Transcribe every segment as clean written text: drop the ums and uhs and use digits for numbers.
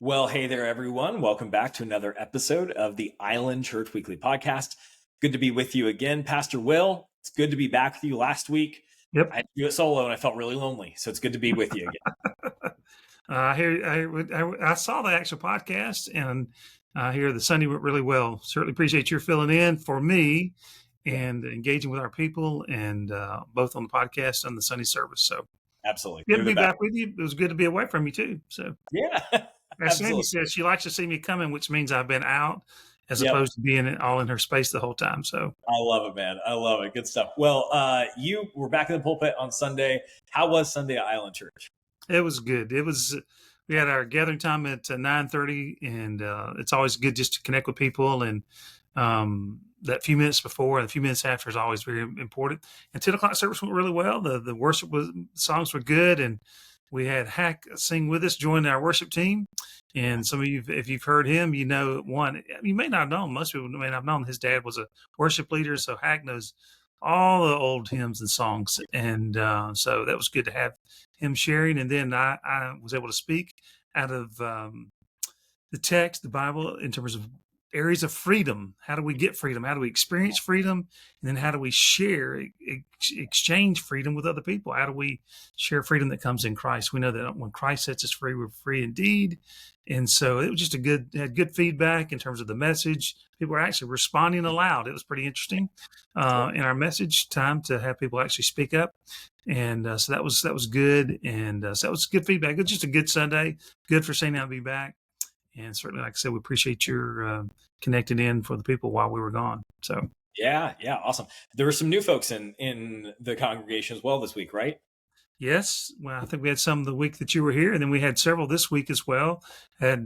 Well, hey there, everyone. Welcome back to another episode of the Island Church Weekly Podcast. Good to be with you again, Pastor Will. It's good to be back with you. Last week, I Yep. had to do it solo and I felt really lonely. So it's good to be with you again. I saw the actual podcast, and I hear the Sunday went really well. Certainly appreciate your filling in for me Yeah, and engaging with our people, and both on the podcast and the Sunday service. So absolutely. good to You're the be best. back with you. It was good to be away from you too. So Yeah, Pastor Amy absolutely. says she likes to see me coming, which means I've been out as Yep. opposed to being all in her space the whole time. So I love it, man. I love it. Good stuff. Well, you were back in the pulpit on Sunday. How was Sunday at Island Church? it was good. We had our gathering time at 9:30, and it's always good just to connect with people. And that few minutes before and a few minutes after is always very important. And 10 o'clock service went really well. The worship songs were good, and we had Hack sing with us, join our worship team. And some of you, if you've heard him, you know one. You may not have known. Most people may not have known his dad was a worship leader, so Hack knows all the old hymns and songs. And so that was good to have him sharing. And then I was able to speak out of the text, the Bible, in terms of areas of freedom. How do we get freedom? How do we experience freedom? And then how do we share, exchange freedom with other people? How do we share freedom that comes in Christ? We know that when Christ sets us free, we're free indeed. And so it was just had good feedback in terms of the message. People were actually responding aloud. It was pretty interesting in our message time to have people actually speak up. And so that was good. And so that was good feedback. It was just a good Sunday. Good for saying I'll be back. And certainly, like I said, we appreciate your connecting in for the people while we were gone. So, Yeah, awesome. There were some new folks in the congregation as well this week, right? yes, well, I think we had some the week that you were here, and then we had several this week as well. Had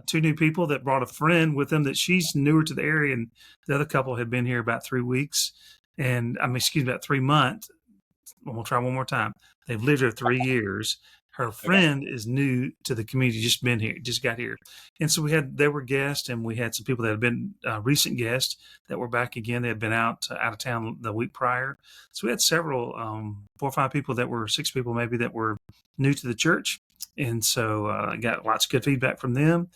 two new people that brought a friend with them that she's newer to the area, and the other couple had been here about 3 weeks, and about 3 months. We'll try one more time. They've lived here 3 years. Her Okay. friend is new to the community, just got here. And so they were guests, and we had some people that had been recent guests that were back again. They had been out of town the week prior. So we had several, 4 or 5 people that were, 6 people maybe, that were new to the church. And so I got lots of good feedback from them.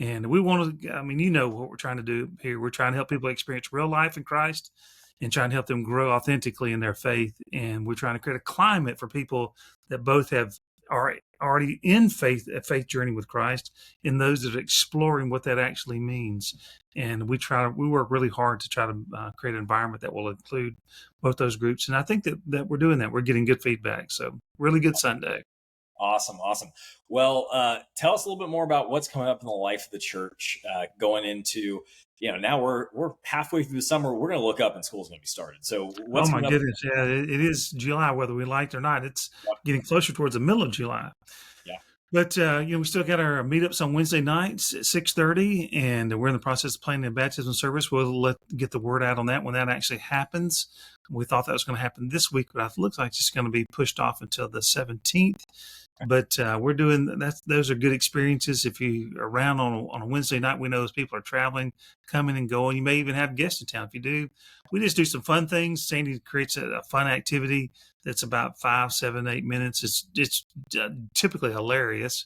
And we wanted, you know what we're trying to do here. We're trying to help people experience real life in Christ and trying to help them grow authentically in their faith. And we're trying to create a climate for people that both are already in a faith journey with Christ, and those that are exploring what that actually means. And we work really hard to try to create an environment that will include both those groups. And I think that we're doing that. We're getting good feedback. So really good Sunday. Awesome, awesome. Well, tell us a little bit more about what's coming up in the life of the church going into, now we're halfway through the summer. We're going to look up and school's going to be started. So Oh what's my coming up? goodness. Yeah, it is July, whether we like it or not. It's Yep. getting closer towards the middle of July. Yeah. But we still got our meetups on Wednesday nights at 6:30, and we're in the process of planning a baptism service. We'll get the word out on that when that actually happens. We thought that was going to happen this week, but it looks like it's going to be pushed off until the 17th. But we're doing that. Those are good experiences. If you're around on a Wednesday night, we know those people are traveling, coming and going. You may even have guests in town. If you do, we just do some fun things. Sandy creates a fun activity that's about 5, 7, 8 minutes. It's typically hilarious.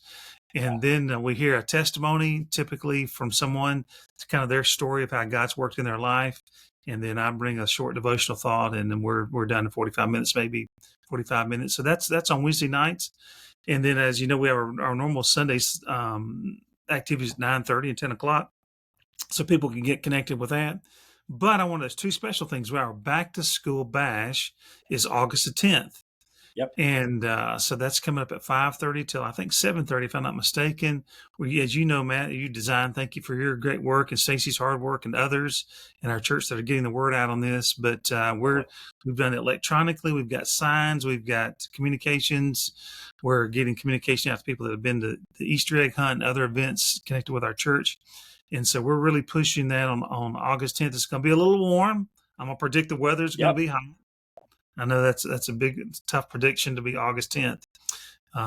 And then we hear a testimony, typically from someone. It's kind of their story of how God's worked in their life. And then I bring a short devotional thought, and then we're done in 45 minutes, maybe 45 minutes. So that's on Wednesday nights. And then, as you know, we have our normal Sundays activities at 9:30 and 10 o'clock, so people can get connected with that. But I want those two special things. Our back to school bash is August the 10th. Yep. And so that's coming up at 5:30 till I think 7:30, if I'm not mistaken. As you know, Matt, you design. Thank you for your great work and Stacy's hard work and others in our church that are getting the word out on this. But we've done it electronically. We've got signs. We've got communications. We're getting communication out to people that have been to the Easter egg hunt and other events connected with our church. And so we're really pushing that on August 10th. It's going to be a little warm. I'm going to predict the weather's going to Yep. be hot. I know that's a tough prediction to be August 10th,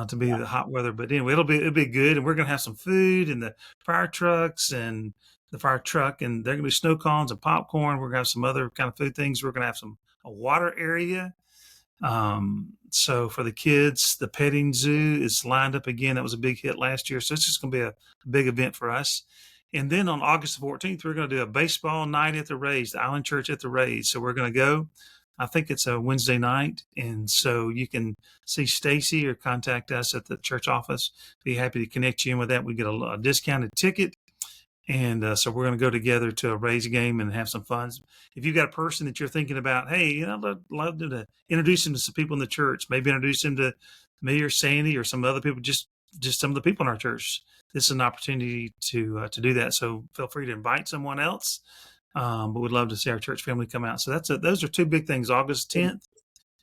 to be the hot weather. But anyway, it'll be good, and we're gonna have some food and the fire trucks and the fire truck, and there are gonna be snow cones and popcorn. We're gonna have some other kind of food things. We're gonna have a water area So for the kids, the petting zoo is lined up again. That was a big hit last year. So it's just going to be a big event for us. And then on August 14th, we're going to do a baseball night at the Rays, the Island Church at the Rays. So we're going to go. I think it's a Wednesday night. And so you can see Stacy or contact us at the church office. Be happy to connect you in with that. We get a discounted ticket. And so we're going to go together to a Rays game and have some fun. If you've got a person that you're thinking about, hey, I'd love to introduce him to some people in the church, maybe introduce him to me or Sandy or some other people, just some of the people in our church. This is an opportunity to do that. So feel free to invite someone else. But we'd love to see our church family come out. So those are two big things: August 10th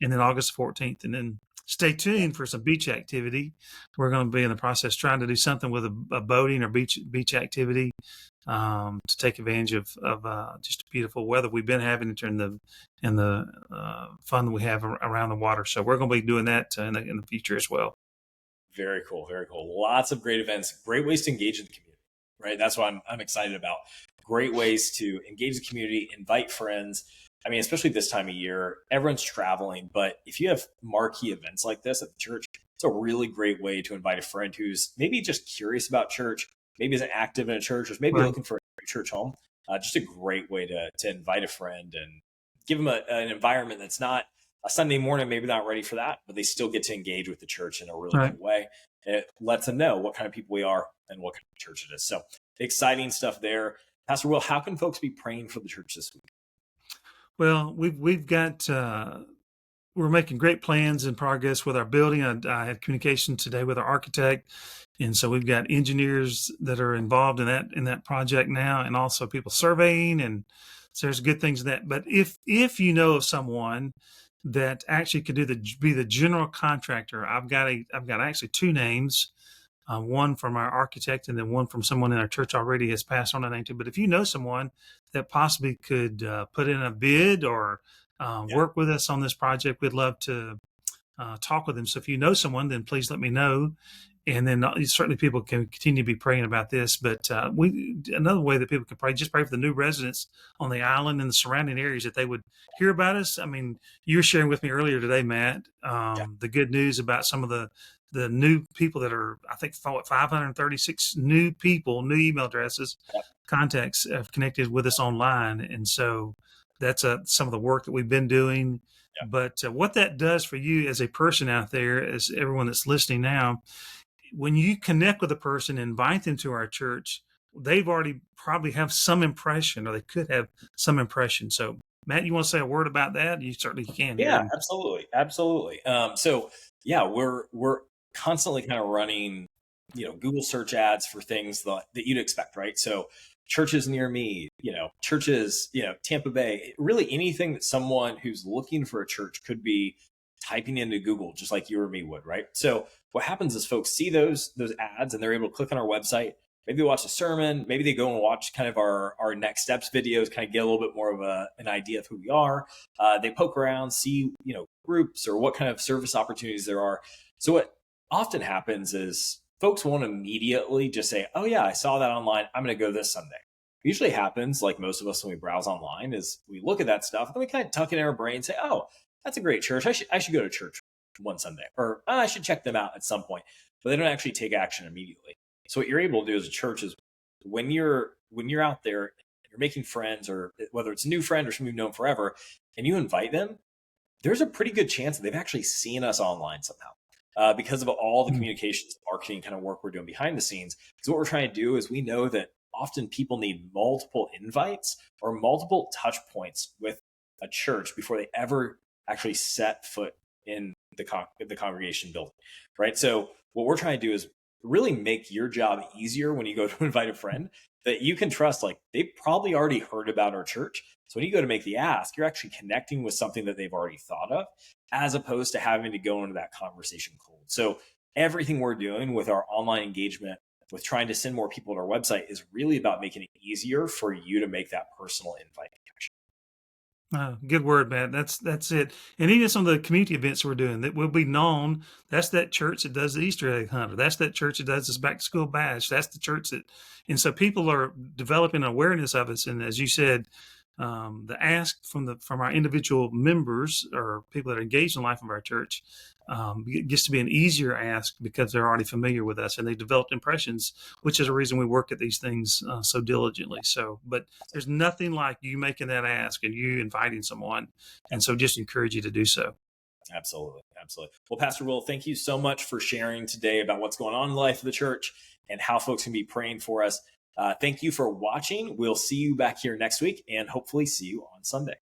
and then August 14th. And then stay tuned for some beach activity. We're going to be in the process trying to do something with a boating or beach activity to take advantage of just beautiful weather we've been having and the fun that we have around the water. So we're going to be doing that in the future as well. Very cool. Very cool. Lots of great events, great ways to engage in the community, right? That's what I'm excited about. Great ways to engage the community, invite friends. I mean, especially this time of year, everyone's traveling, but if you have marquee events like this at the church, it's a really great way to invite a friend who's maybe just curious about church, maybe isn't active in a church, or maybe looking for a church home. Just a great way to invite a friend and give them an environment that's not a Sunday morning, maybe not ready for that, but they still get to engage with the church in a really good way. It lets them know what kind of people we are and what kind of church it is. So exciting stuff there. Pastor Will, how can folks be praying for the church this week? Well, we've got we're making great plans and progress with our building. I had communication today with our architect, and so we've got engineers that are involved in that project now, and also people surveying, and so there's good things in that. But if you know of someone that actually could be the general contractor, I've got actually two names. One from our architect and then one from someone in our church already has passed on a name to. But if you know someone that possibly could put in a bid or work with us on this project, we'd love to talk with them. So if you know someone, then please let me know. And then certainly people can continue to be praying about this. But another way that people can pray, just pray for the new residents on the island and the surrounding areas that they would hear about us. I mean, you were sharing with me earlier today, Matt, the good news about some of the new people that are, I think, 536 new email addresses, contacts have connected with us online. And so that's some of the work that we've been doing. Yeah. But what that does for you as a person out there, as everyone that's listening now, when you connect with a person, invite them to our church, they've already probably have some impression, or they could have some impression. So Matt, you want to say a word about that? You certainly can. Yeah, absolutely. So yeah, we're constantly kind of running, Google search ads for things that you'd expect, right? So churches near me, churches, Tampa Bay, really anything that someone who's looking for a church could be typing into Google, just like you or me would, right? So what happens is folks see those ads and they're able to click on our website. Maybe they watch a sermon, maybe they go and watch kind of our next steps videos, kind of get a little bit more of an idea of who we are. They poke around, see, groups or what kind of service opportunities there are. So what often happens is folks won't immediately just say, oh yeah, I saw that online, I'm going to go this Sunday. It usually happens, like most of us when we browse online, is we look at that stuff and then we kind of tuck it in our brain and say, oh, that's a great church. I should go to church one Sunday, or I should check them out at some point. But they don't actually take action immediately. So what you're able to do as a church is when you're out there, you're making friends, or whether it's a new friend or someone you've known forever, and you invite them, there's a pretty good chance that they've actually seen us online somehow because of all the communications, marketing kind of work we're doing behind the scenes. Because what we're trying to do is we know that often people need multiple invites or multiple touch points with a church before they ever actually set foot in the congregation building, right? So what we're trying to do is really make your job easier when you go to invite a friend that you can trust, like they've probably already heard about our church. So when you go to make the ask, you're actually connecting with something that they've already thought of, as opposed to having to go into that conversation cold. So everything we're doing with our online engagement, with trying to send more people to our website, is really about making it easier for you to make that personal invite connection. Good word, Matt. That's it. And even some of the community events we're doing that will be known. That's that church that does the Easter egg hunt. Or that's that church that does this back to school bash. That's the church that, and so people are developing awareness of us. And as you said, the ask from our individual members or people that are engaged in the life of our church gets to be an easier ask because they're already familiar with us and they developed impressions, which is a reason we work at these things so diligently. So, but there's nothing like you making that ask and you inviting someone, and so just encourage you to do so. Absolutely. Absolutely. Well, Pastor Will, thank you so much for sharing today about what's going on in the life of the church and how folks can be praying for us. Thank you for watching. We'll see you back here next week and hopefully see you on Sunday.